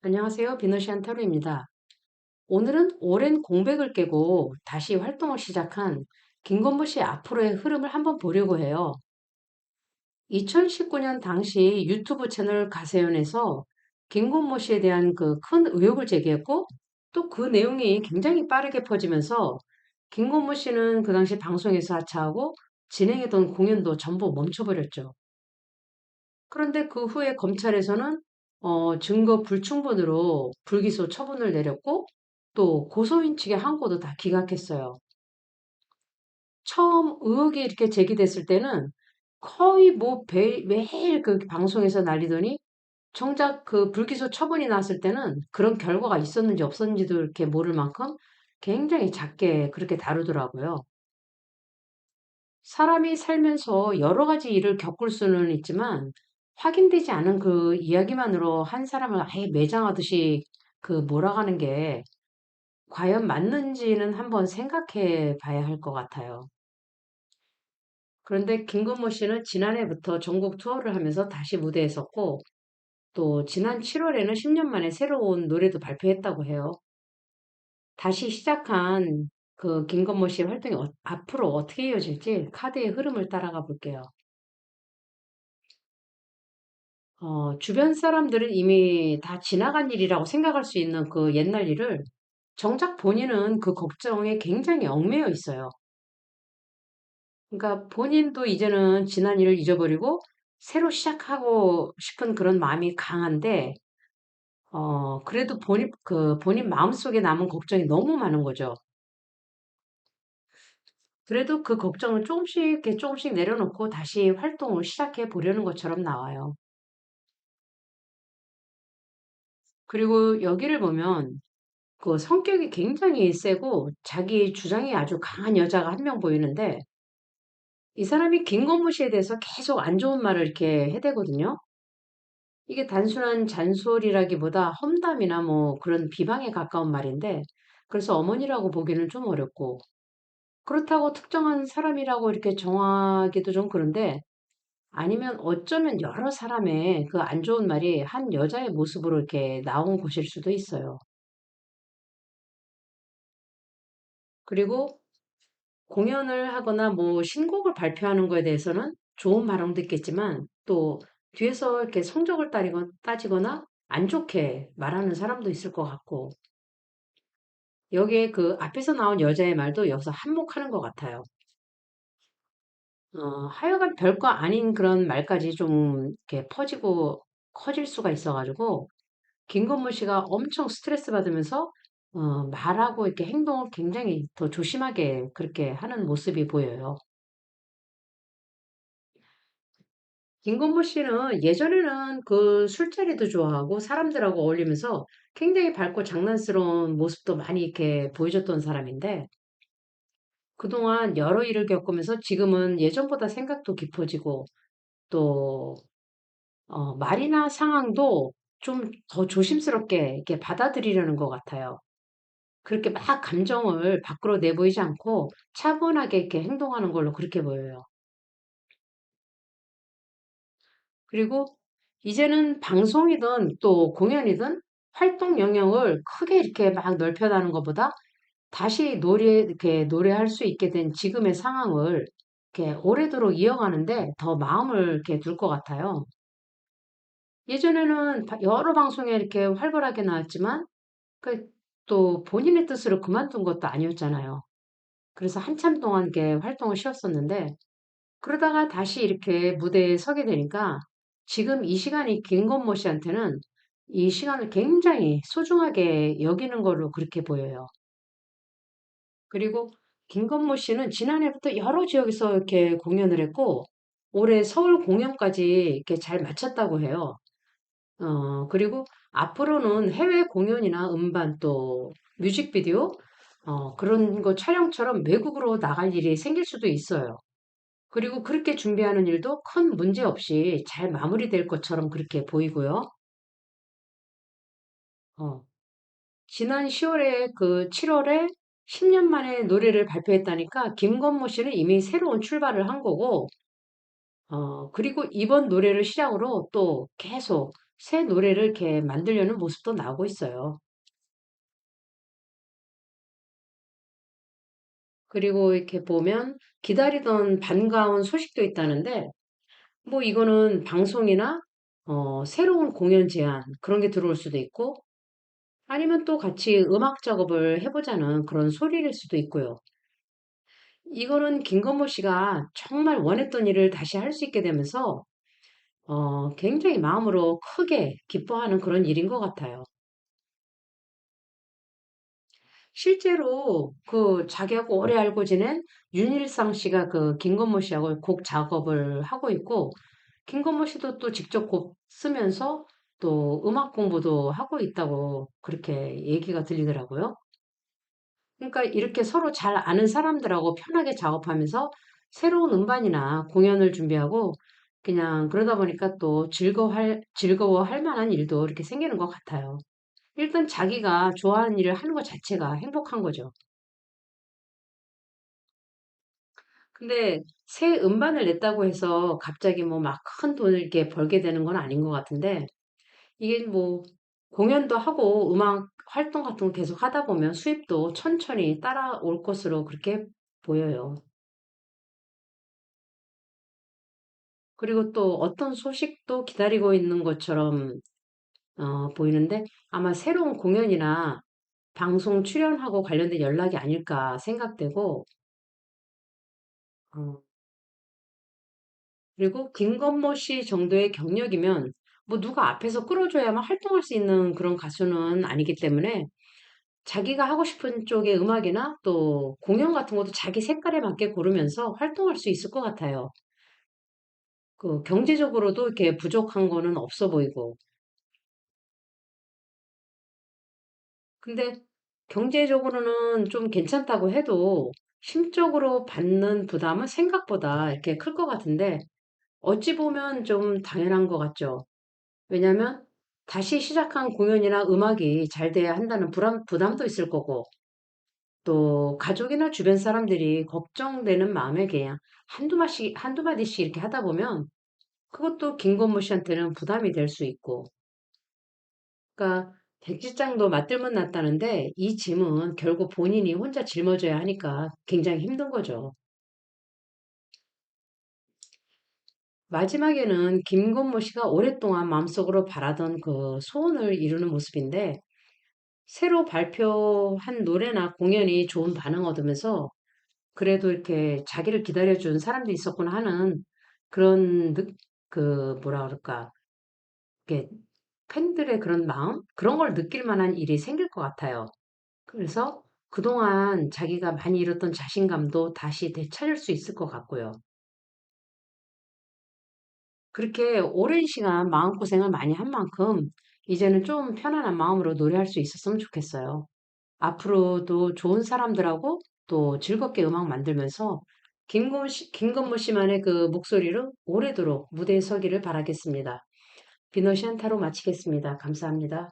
안녕하세요. 비너시안 타로입니다. 오늘은 오랜 공백을 깨고 다시 활동을 시작한 김건모 씨의 앞으로의 흐름을 한번 보려고 해요. 2019년 당시 유튜브 채널 가세연에서 김건모 씨에 대한 그 큰 의혹을 제기했고 또 그 내용이 굉장히 빠르게 퍼지면서 김건모 씨는 그 당시 방송에서 하차하고 진행했던 공연도 전부 멈춰버렸죠. 그런데 그 후에 검찰에서는 증거 불충분으로 불기소 처분을 내렸고 또 고소인 측의 항고도 다 기각했어요. 처음 의혹이 이렇게 제기됐을 때는 거의 뭐 매일 그 방송에서 날리더니 정작 그 불기소 처분이 났을 때는 그런 결과가 있었는지 없었는지도 이렇게 모를 만큼 굉장히 작게 그렇게 다루더라고요. 사람이 살면서 여러 가지 일을 겪을 수는 있지만 확인되지 않은 그 이야기만으로 한 사람을 아예 매장하듯이 그 몰아가는 게 과연 맞는지는 한번 생각해 봐야 할 것 같아요. 그런데 김건모 씨는 지난해부터 전국 투어를 하면서 다시 무대에 섰고 또 지난 7월에는 10년 만에 새로운 노래도 발표했다고 해요. 다시 시작한 그 김건모 씨의 활동이 앞으로 어떻게 이어질지 카드의 흐름을 따라가 볼게요. 주변 사람들은 이미 다 지나간 일이라고 생각할 수 있는 그 옛날 일을 정작 본인은 그 걱정에 굉장히 얽매여 있어요. 그러니까 본인도 이제는 지난 일을 잊어버리고 새로 시작하고 싶은 그런 마음이 강한데, 그래도 본인 마음속에 남은 걱정이 너무 많은 거죠. 그래도 그 걱정을 조금씩 이렇게 조금씩 내려놓고 다시 활동을 시작해 보려는 것처럼 나와요. 그리고 여기를 보면 그 성격이 굉장히 세고 자기 주장이 아주 강한 여자가 한 명 보이는데 이 사람이 김건모 씨에 대해서 계속 안 좋은 말을 이렇게 해대거든요. 이게 단순한 잔소리라기보다 험담이나 뭐 그런 비방에 가까운 말인데 그래서 어머니라고 보기는 좀 어렵고 그렇다고 특정한 사람이라고 이렇게 정하기도 좀 그런데 아니면 어쩌면 여러 사람의 그 안 좋은 말이 한 여자의 모습으로 이렇게 나온 것일 수도 있어요. 그리고 공연을 하거나 뭐 신곡을 발표하는 거에 대해서는 좋은 반응도 있겠지만 또 뒤에서 이렇게 성적을 따지거나 안 좋게 말하는 사람도 있을 것 같고 여기에 그 앞에서 나온 여자의 말도 여기서 한몫하는 것 같아요. 하여간 별거 아닌 그런 말까지 좀 이렇게 퍼지고 커질 수가 있어가지고 김건모 씨가 엄청 스트레스 받으면서 말하고 이렇게 행동을 굉장히 더 조심하게 그렇게 하는 모습이 보여요. 김건모 씨는 예전에는 그 술자리도 좋아하고 사람들하고 어울리면서 굉장히 밝고 장난스러운 모습도 많이 이렇게 보여줬던 사람인데 그동안 여러 일을 겪으면서 지금은 예전보다 생각도 깊어지고 또 말이나 상황도 좀 더 조심스럽게 이렇게 받아들이려는 것 같아요. 그렇게 막 감정을 밖으로 내보이지 않고 차분하게 이렇게 행동하는 걸로 그렇게 보여요. 그리고 이제는 방송이든 또 공연이든 활동 영역을 크게 이렇게 막 넓혀나가는 것보다 다시 이렇게 노래할 수 있게 된 지금의 상황을 이렇게 오래도록 이어가는데 더 마음을 이렇게 둘 것 같아요. 예전에는 여러 방송에 이렇게 활발하게 나왔지만 그 또 본인의 뜻으로 그만둔 것도 아니었잖아요. 그래서 한참 동안 이렇게 활동을 쉬었었는데 그러다가 다시 이렇게 무대에 서게 되니까 지금 이 시간이 김건모 씨한테는 이 시간을 굉장히 소중하게 여기는 걸로 그렇게 보여요. 그리고 김건모 씨는 지난해부터 여러 지역에서 이렇게 공연을 했고 올해 서울 공연까지 이렇게 잘 마쳤다고 해요. 그리고 앞으로는 해외 공연이나 음반 또 뮤직비디오 그런 거 촬영처럼 외국으로 나갈 일이 생길 수도 있어요. 그리고 그렇게 준비하는 일도 큰 문제 없이 잘 마무리될 것처럼 그렇게 보이고요. 어, 지난 10월에 그 7월에 10년 만에 노래를 발표했다니까 김건모 씨는 이미 새로운 출발을 한 거고, 그리고 이번 노래를 시작으로 또 계속 새 노래를 이렇게 만들려는 모습도 나오고 있어요. 그리고 이렇게 보면 기다리던 반가운 소식도 있다는데, 뭐 이거는 방송이나 새로운 공연 제안 그런 게 들어올 수도 있고, 아니면 또 같이 음악 작업을 해보자는 그런 소리일 수도 있고요. 이거는 김건모 씨가 정말 원했던 일을 다시 할 수 있게 되면서 굉장히 마음으로 크게 기뻐하는 그런 일인 것 같아요. 실제로 그 자기하고 오래 알고 지낸 윤일상 씨가 그 김건모 씨하고 곡 작업을 하고 있고, 김건모 씨도 또 직접 곡 쓰면서 또 음악 공부도 하고 있다고 그렇게 얘기가 들리더라고요. 그러니까 이렇게 서로 잘 아는 사람들하고 편하게 작업하면서 새로운 음반이나 공연을 준비하고 그냥 그러다 보니까 또 즐거워할 만한 일도 이렇게 생기는 것 같아요. 일단 자기가 좋아하는 일을 하는 것 자체가 행복한 거죠. 근데 새 음반을 냈다고 해서 갑자기 뭐 막 큰 돈을 이렇게 벌게 되는 건 아닌 것 같은데 이게 뭐 공연도 하고 음악 활동 같은 거 계속 하다 보면 수입도 천천히 따라올 것으로 그렇게 보여요. 그리고 또 어떤 소식도 기다리고 있는 것처럼 보이는데 아마 새로운 공연이나 방송 출연하고 관련된 연락이 아닐까 생각되고 어, 그리고 김건모 씨 정도의 경력이면 뭐 누가 앞에서 끌어줘야만 활동할 수 있는 그런 가수는 아니기 때문에 자기가 하고 싶은 쪽의 음악이나 또 공연 같은 것도 자기 색깔에 맞게 고르면서 활동할 수 있을 것 같아요. 그 경제적으로도 이렇게 부족한 거는 없어 보이고. 근데 경제적으로는 좀 괜찮다고 해도 심적으로 받는 부담은 생각보다 이렇게 클 것 같은데 어찌 보면 좀 당연한 것 같죠. 왜냐하면 다시 시작한 공연이나 음악이 잘 돼야 한다는 부담도 있을 거고 또 가족이나 주변 사람들이 걱정되는 마음에 그냥 한두 마디씩 이렇게 하다 보면 그것도 김건모 씨한테는 부담이 될 수 있고 그러니까 백지장도 맞들면 낫다는데 이 짐은 결국 본인이 혼자 짊어져야 하니까 굉장히 힘든 거죠. 마지막에는 김건모 씨가 오랫동안 마음속으로 바라던 그 소원을 이루는 모습인데 새로 발표한 노래나 공연이 좋은 반응 얻으면서 그래도 이렇게 자기를 기다려준 사람도 있었구나 하는 그런 그 뭐라 그럴까 이게 팬들의 그런 마음 그런 걸 느낄 만한 일이 생길 것 같아요. 그래서 그동안 자기가 많이 잃었던 자신감도 다시 되찾을 수 있을 것 같고요. 그렇게 오랜 시간 마음고생을 많이 한 만큼 이제는 좀 편안한 마음으로 노래할 수 있었으면 좋겠어요. 앞으로도 좋은 사람들하고 또 즐겁게 음악 만들면서 김건모 씨만의 그 목소리로 오래도록 무대에 서기를 바라겠습니다. 비너시 안타로 마치겠습니다. 감사합니다.